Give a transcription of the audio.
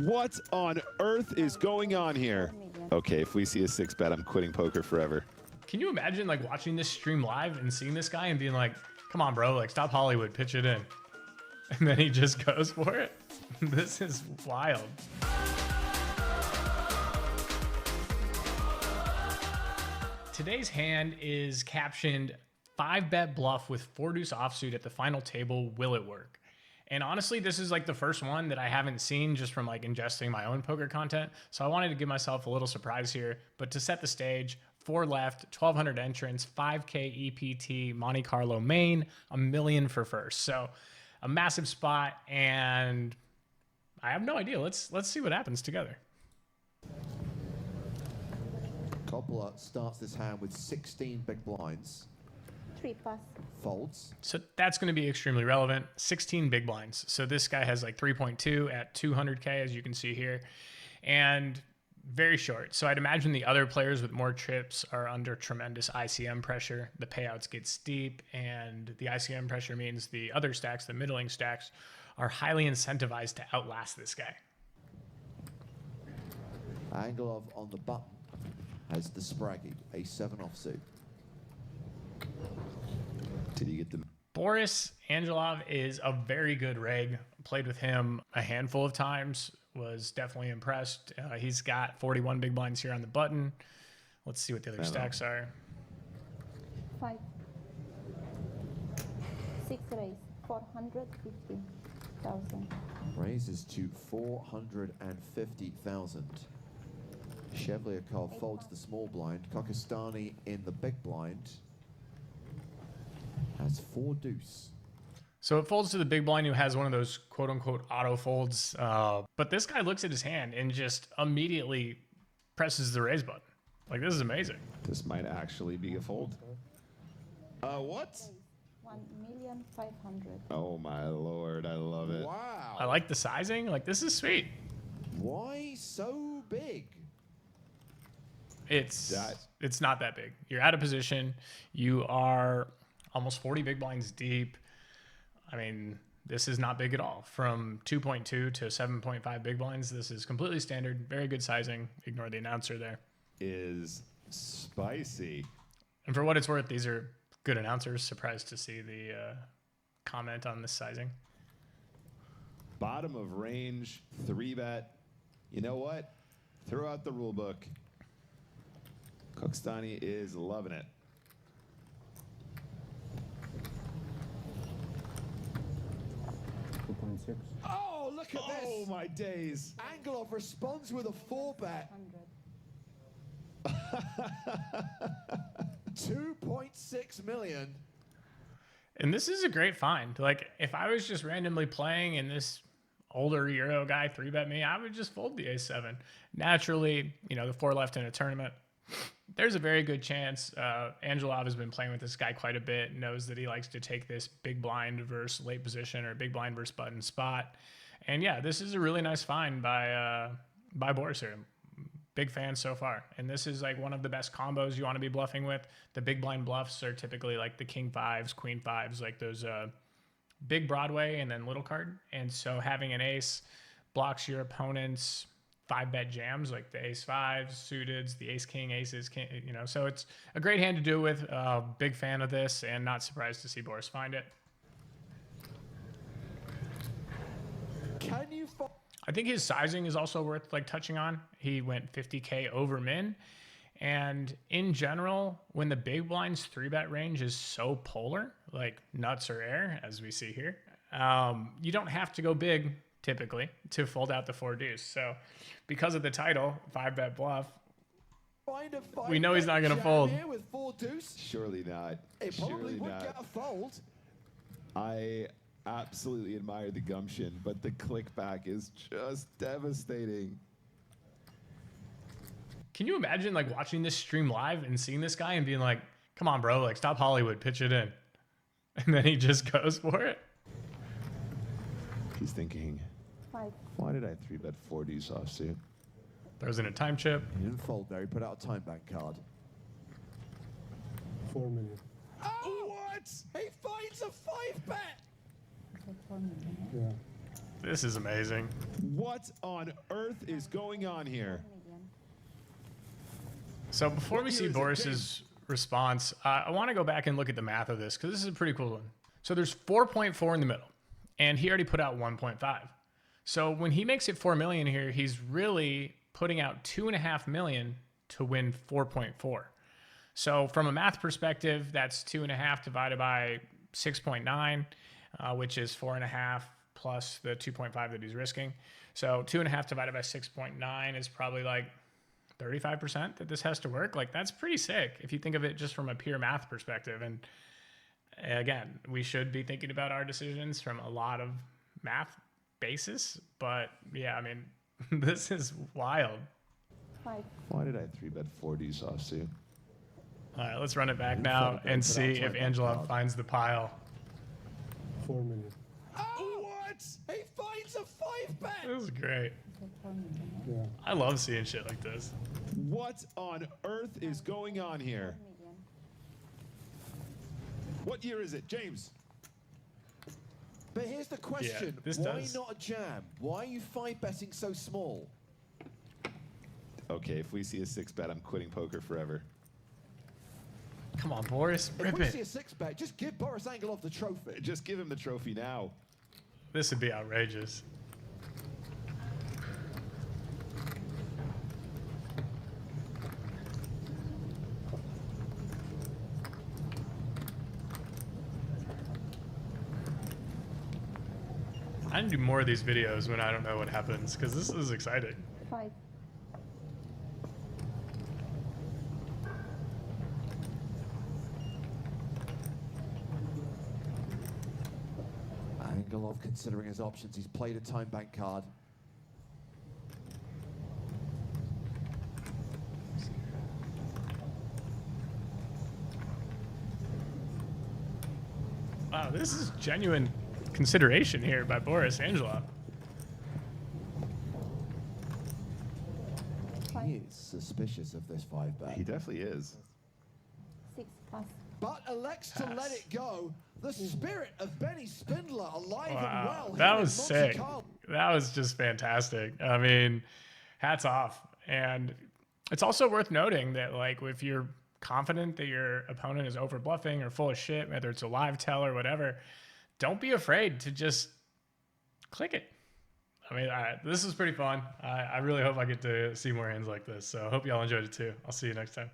What on earth is going on here? Okay, if we see a 6-bet, I'm quitting poker forever. Can you imagine like watching this stream live and seeing this guy and being like, come on, bro, like stop Hollywood, pitch it in. And then he just goes for it. This is wild. Today's hand is captioned 5-bet bluff with 4-deuce offsuit at the final table. Will it work? And honestly, this is like the first one that I haven't seen just from like ingesting my own poker content. So I wanted to give myself a little surprise here. But to set the stage, 4 left, 1,200 entrants, 5K EPT, Monte Carlo main, $1 million for first. So a massive spot, and I have no idea. Let's see what happens together. Coppola starts this hand with 16 big blinds. 3+. Folds. So that's going to be extremely relevant. 16 big blinds. So this guy has like 3.2 at 200K, as you can see here, and very short. So I'd imagine the other players with more chips are under tremendous ICM pressure. The payouts get steep, and the ICM pressure means the other stacks, the middling stacks, are highly incentivized to outlast this guy. Angelov on the button has the Spraggy, a 7 offsuit. Did you get the... Boris Angelov is a very good reg. Played with him a handful of times. Was definitely impressed. He's got 41 big blinds here on the button. Let's see what the other stacks are. 5. 6 raise, 450,000. Raises to 450,000. Chevliakov folds the small blind. Kokistani in the big blind has 4-deuce. So it folds to the big blind, who has one of those quote unquote auto folds. But this guy looks at his hand and just immediately presses the raise button. Like, this is amazing. This might actually be a fold. What? 1,500,000. Oh my lord, I love it. Wow. I like the sizing. Like, this is sweet. Why so big? It's not that big. You're out of position. You are almost 40 big blinds deep. I mean, this is not big at all. From 2.2 to 7.5 big blinds, this is completely standard. Very good sizing. Ignore the announcer there. Is spicy. And for what it's worth, these are good announcers. Surprised to see the comment on this sizing. Bottom of range, 3-bet. You know what? Throw out the rule book. Kokistani is loving it. Oh, look at this. Oh my days. Angelov responds with a 4-bet. 2.6 million. And this is a great find. Like, if I was just randomly playing and this older Euro guy 3-bet me, I would just fold the A7. Naturally, you know, the 4 left in a tournament, there's a very good chance. Angelov has been playing with this guy quite a bit, knows that he likes to take this big blind versus late position or big blind versus button spot. And yeah, this is a really nice find by Boris here. Big fan so far. And this is like one of the best combos you want to be bluffing with. The big blind bluffs are typically like the king 5s, queen 5s, like those big Broadway and then little card. And so having an ace blocks your opponent's 5-bet jams, like the ace 5s, suiteds, the ace king, aces, king, you know. So it's a great hand to do with. Big fan of this, and not surprised to see Boris find it. Can you I think his sizing is also worth like touching on. He went 50K over min. And in general, when the big blind's 3-bet range is so polar, like nuts or air, as we see here, you don't have to go big typically to fold out the 4-deuce. So because of the title, 5-bet bluff, we know he's not going to fold. Here with 4-deuce? Surely not. It probably Surely would not. get a fold. I absolutely admire the gumption, but the click back is just devastating. Can you imagine like watching this stream live and seeing this guy and being like, come on, bro, like stop Hollywood, pitch it in. And then he just goes for it. He's thinking, 5. why did I 3-bet 4-deuce offsuit? Throws in a time chip. He didn't fold there. He put out a time bank card. 4 million. Oh, what? He finds a 5-bet. 4 million. Yeah. This is amazing. What on earth is going on here? Medium. So before What we year see is it, Boris's response, I want to go back and look at the math of this because this is a pretty cool one. So there's 4.4 in the middle, and he already put out 1.5. So when he makes it 4 million here, he's really putting out 2.5 million to win 4.4. So from a math perspective, that's 2.5 divided by 6.9, which is 4.5 plus the 2.5 that he's risking. So 2.5 divided by 6.9 is probably like 35% that this has to work. Like, that's pretty sick if you think of it just from a pure math perspective. And again, we should be thinking about our decisions from a lot of math basis. But yeah, I mean, this is wild. 5. Why did I 3-bet 4Ds offsuit? All right, let's run it back now and see if Angela finds the pile. 4 million. Oh, what? He finds a 5-bet. This is great. Yeah. I love seeing shit like this. What on earth is going on here? Medium. What year is it, James? But here's the question. this Why does. not a jam? Why are you 5-betting so small? Okay, if we see a 6-bet, I'm quitting poker forever. Come on, Boris, If rip we see a it. 6-bet, just give Boris Angelov the trophy. Just give him the trophy now. This would be outrageous. I need to do more of these videos when I don't know what happens because this is exciting. 5. Angelov considering his options. He's played a time bank card. Wow, this is genuine consideration here by Boris Angela. He is suspicious of this 5-bet. He definitely is. 6. Pass. But elects to let it go. The spirit of Benny Spindler alive and Wow, well. that here was in Monte sick. Carlo. That was just fantastic. I mean, hats off. And it's also worth noting that, like, if you're confident that your opponent is over bluffing or full of shit, whether it's a live tell or whatever, don't be afraid to just click it. I mean, this is pretty fun. I really hope I get to see more hands like this. So I hope y'all enjoyed it too. I'll see you next time.